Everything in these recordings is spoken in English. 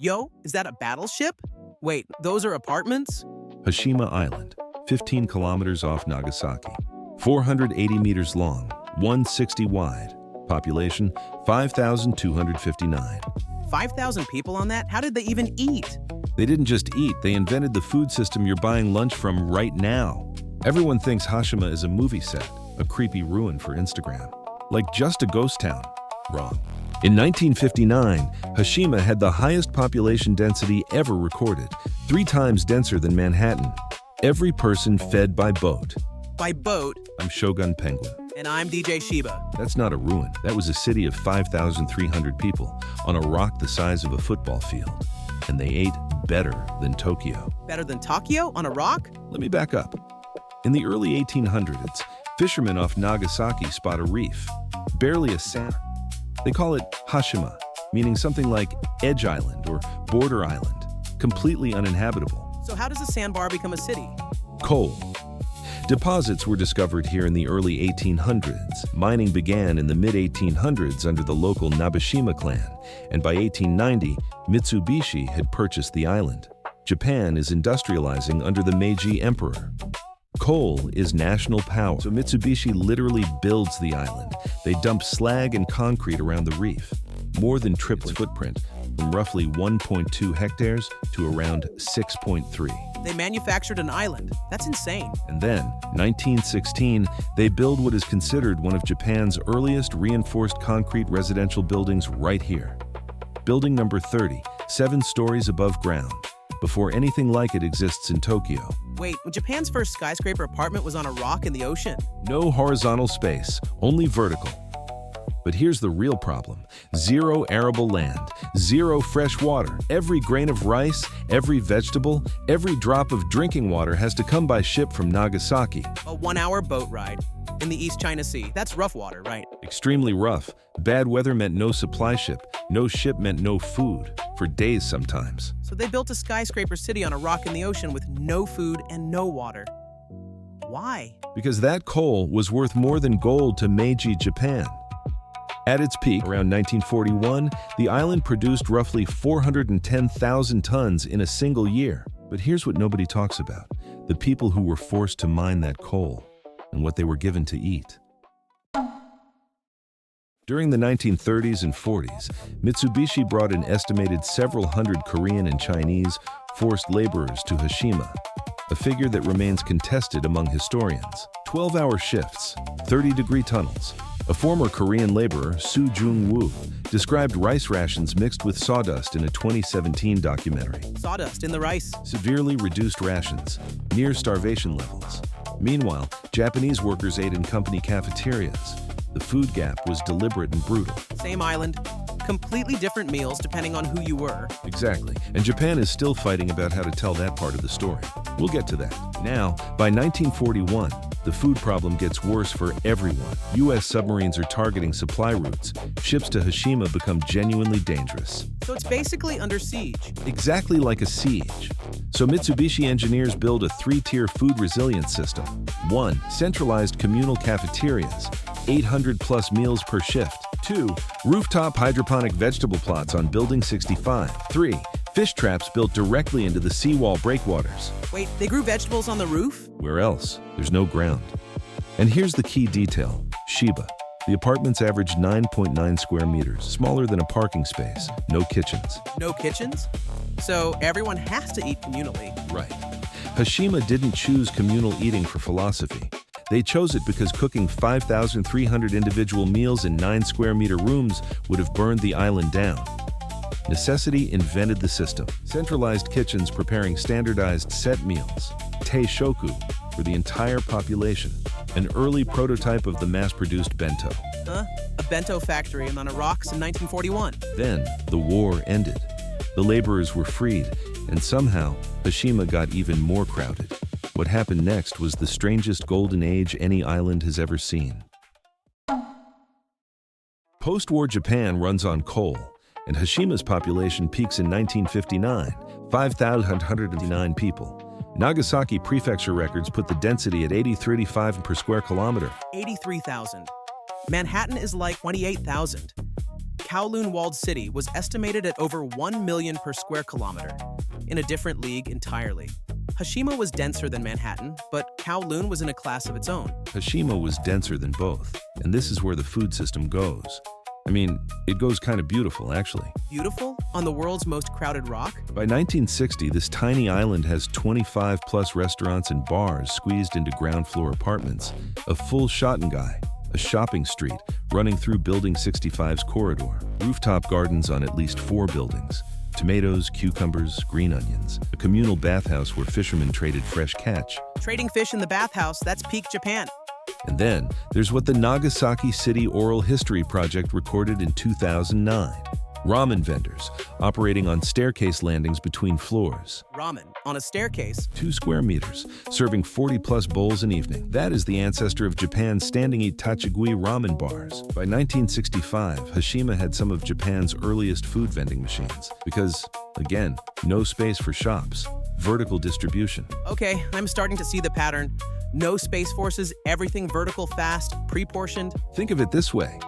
Yo, is that a battleship? Wait, those are apartments? Hashima Island, 15 kilometers off Nagasaki. 480 meters long, 160 wide. Population, 5,259. 5,000 people on that? How did they even eat? They didn't just eat, they invented the food system you're buying lunch from right now. Everyone thinks Hashima is a movie set, a creepy ruin for Instagram. Like just a ghost town. Wrong. In 1959, Hashima had the highest population density ever recorded, 3 times denser than Manhattan. Every person fed by boat. By boat? I'm ShogunPenguin. And I'm DJ Shiba. That's not a ruin. That was a city of 5,300 people on a rock the size of a football field. And they ate better than Tokyo. Better than Tokyo on a rock? Let me back up. In the early 1800s, fishermen off Nagasaki spot a reef, barely a sand. They call it Hashima, meaning something like Edge Island or Border Island, completely uninhabitable. So how does a sandbar become a city? Coal. Deposits were discovered here in the early 1800s. Mining began in the mid-1800s under the local Nabeshima clan, and by 1890, Mitsubishi had purchased the island. Japan is industrializing under the Meiji Emperor. Coal is national power, so Mitsubishi literally builds the island. They dump slag and concrete around the reef, more than triple its footprint, from roughly 1.2 hectares to around 6.3. They manufactured an island. That's insane. And then, 1916, they build what is considered one of Japan's earliest reinforced concrete residential buildings right here. Building number 30, 7 stories above ground, before anything like it exists in Tokyo. Wait, Japan's first skyscraper apartment was on a rock in the ocean? No horizontal space, only vertical. But here's the real problem. 0 arable land, 0 fresh water. Every grain of rice, every vegetable, every drop of drinking water has to come by ship from Nagasaki. A 1-hour boat ride in the East China Sea. That's rough water, right? Extremely rough. Bad weather meant no supply ship. No ship meant no food, for days sometimes. So they built a skyscraper city on a rock in the ocean with no food and no water. Why? Because that coal was worth more than gold to Meiji Japan. At its peak, around 1941, the island produced roughly 410,000 tons in a single year. But here's what nobody talks about: the people who were forced to mine that coal and what they were given to eat. During the 1930s and 40s, Mitsubishi brought an estimated several hundred Korean and Chinese forced laborers to Hashima, a figure that remains contested among historians. 12-hour shifts, 30-degree tunnels. A former Korean laborer, Soo Jung-woo, described rice rations mixed with sawdust in a 2017 documentary. Sawdust in the rice. Severely reduced rations, near starvation levels. Meanwhile, Japanese workers ate in company cafeterias. The food gap was deliberate and brutal. Same island, completely different meals depending on who you were. Exactly, and Japan is still fighting about how to tell that part of the story. We'll get to that. Now, by 1941, the food problem gets worse for everyone. U.S. submarines are targeting supply routes. Ships to Hashima become genuinely dangerous. So it's basically under siege. Exactly like a siege. So Mitsubishi engineers build a 3-tier food resilience system. 1. Centralized communal cafeterias, 800-plus meals per shift. 2. Rooftop hydroponic vegetable plots on Building 65. 3. Fish traps built directly into the seawall breakwaters. Wait, they grew vegetables on the roof? Where else? There's no ground. And here's the key detail: Shiba. The apartments average 9.9 square meters, smaller than a parking space. No kitchens. No kitchens? So everyone has to eat communally. Right. Hashima didn't choose communal eating for philosophy. They chose it because cooking 5,300 individual meals in 9 square meter rooms would have burned the island down. Necessity invented the system. Centralized kitchens preparing standardized set meals, teishoku, for the entire population. An early prototype of the mass-produced bento. Huh? A bento factory on the rocks in 1941. Then, the war ended. The laborers were freed, and somehow, Hashima got even more crowded. What happened next was the strangest golden age any island has ever seen. Post-war Japan runs on coal, and Hashima's population peaks in 1959, 5,109 people. Nagasaki prefecture records put the density at 80.35 per square kilometer. 83,000. Manhattan is like 28,000. Kowloon-walled city was estimated at over 1 million per square kilometer, in a different league entirely. Hashima was denser than Manhattan, but Kowloon was in a class of its own. Hashima was denser than both, and this is where the food system goes. I mean, it goes kind of beautiful, actually. Beautiful? On the world's most crowded rock? By 1960, this tiny island has 25-plus restaurants and bars squeezed into ground-floor apartments, a full Schottengai, a shopping street running through Building 65's corridor, rooftop gardens on at least 4 buildings, tomatoes, cucumbers, green onions, a communal bathhouse where fishermen traded fresh catch. Trading fish in the bathhouse, that's peak Japan. And then, there's what the Nagasaki City Oral History Project recorded in 2009. Ramen vendors, operating on staircase landings between floors. Ramen, on a staircase. 2 square meters, serving 40-plus bowls an evening. That is the ancestor of Japan's standing-eat tachigui ramen bars. By 1965, Hashima had some of Japan's earliest food vending machines. Because, again, no space for shops. Vertical distribution. Okay, I'm starting to see the pattern. No space forces, everything vertical fast, pre-portioned. Think of it this way.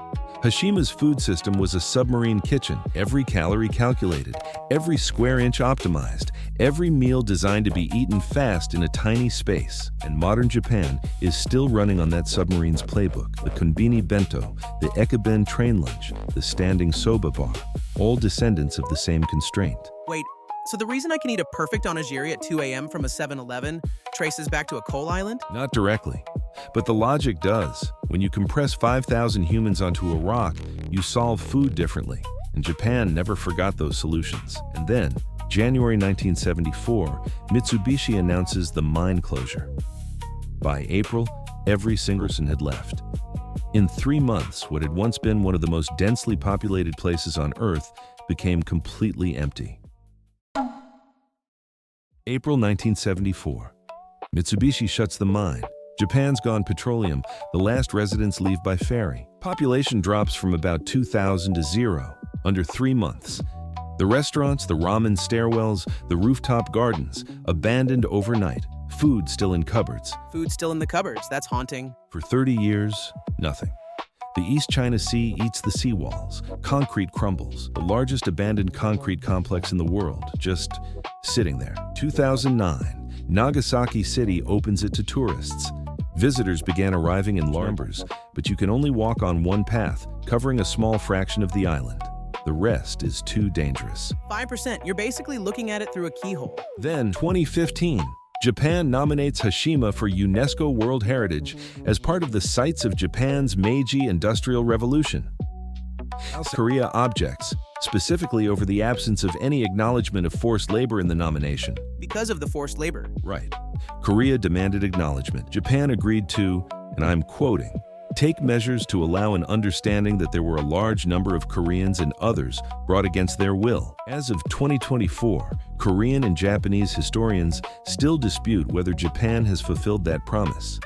Hashima's food system was a submarine kitchen, every calorie calculated, every square inch optimized, every meal designed to be eaten fast in a tiny space. And modern Japan is still running on that submarine's playbook. The Konbini bento, the ekaben train lunch, the standing soba bar, all descendants of the same constraint. Wait, so the reason I can eat a perfect onigiri at 2 a.m. from a 7-Eleven traces back to a coal island? Not directly, but the logic does. When you compress 5,000 humans onto a rock, you solve food differently. And Japan never forgot those solutions. And then, January 1974, Mitsubishi announces the mine closure. By April, every single person had left. In 3 months, what had once been one of the most densely populated places on Earth became completely empty. April 1974. Mitsubishi shuts the mine. Japan's gone petroleum. The last residents leave by ferry. Population drops from about 2,000 to 0, under 3 months. The restaurants, the ramen stairwells, the rooftop gardens, abandoned overnight. Food still in cupboards. Food still in the cupboards, that's haunting. For 30 years, nothing. The East China Sea eats the seawalls. Concrete crumbles. The largest abandoned concrete complex in the world, just sitting there. 2009, Nagasaki City opens it to tourists. Visitors began arriving in large numbers, but you can only walk on one path, covering a small fraction of the island. The rest is too dangerous. 5%, you're basically looking at it through a keyhole. Then, 2015, Japan nominates Hashima for UNESCO World Heritage as part of the sites of Japan's Meiji Industrial Revolution. South Korea objects, specifically over the absence of any acknowledgement of forced labor in the nomination. Because of the forced labor. Right. Korea demanded acknowledgement. Japan agreed to, and I'm quoting, take measures to allow an understanding that there were a large number of Koreans and others brought against their will. As of 2024, Korean and Japanese historians still dispute whether Japan has fulfilled that promise.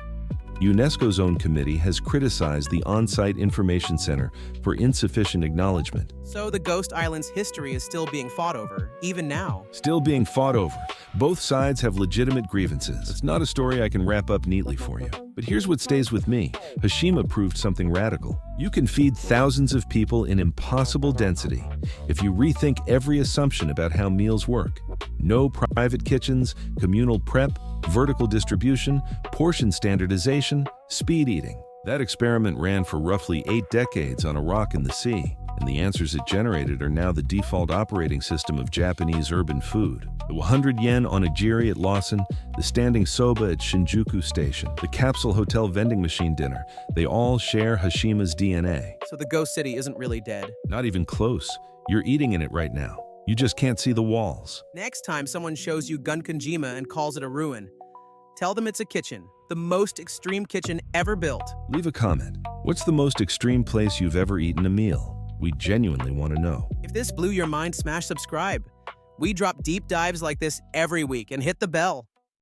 UNESCO's own committee has criticized the on-site information center for insufficient acknowledgement. So the Ghost Island's history is still being fought over, even now. Still being fought over. Both sides have legitimate grievances. It's not a story I can wrap up neatly for you. But here's what stays with me. Hashima proved something radical. You can feed thousands of people in impossible density if you rethink every assumption about how meals work. No private kitchens, communal prep, vertical distribution, portion standardization, speed eating. That experiment ran for roughly 8 decades on a rock in the sea, and the answers it generated are now the default operating system of Japanese urban food. The 100 yen onigiri at Lawson, the standing soba at Shinjuku Station, the capsule hotel vending machine dinner, they all share Hashima's DNA. So the Ghost City isn't really dead. Not even close. You're eating in it right now. You just can't see the walls. Next time someone shows you Gunkanjima and calls it a ruin, tell them it's a kitchen, the most extreme kitchen ever built. Leave a comment. What's the most extreme place you've ever eaten a meal? We genuinely want to know. If this blew your mind, smash subscribe. We drop deep dives like this every week, and hit the bell.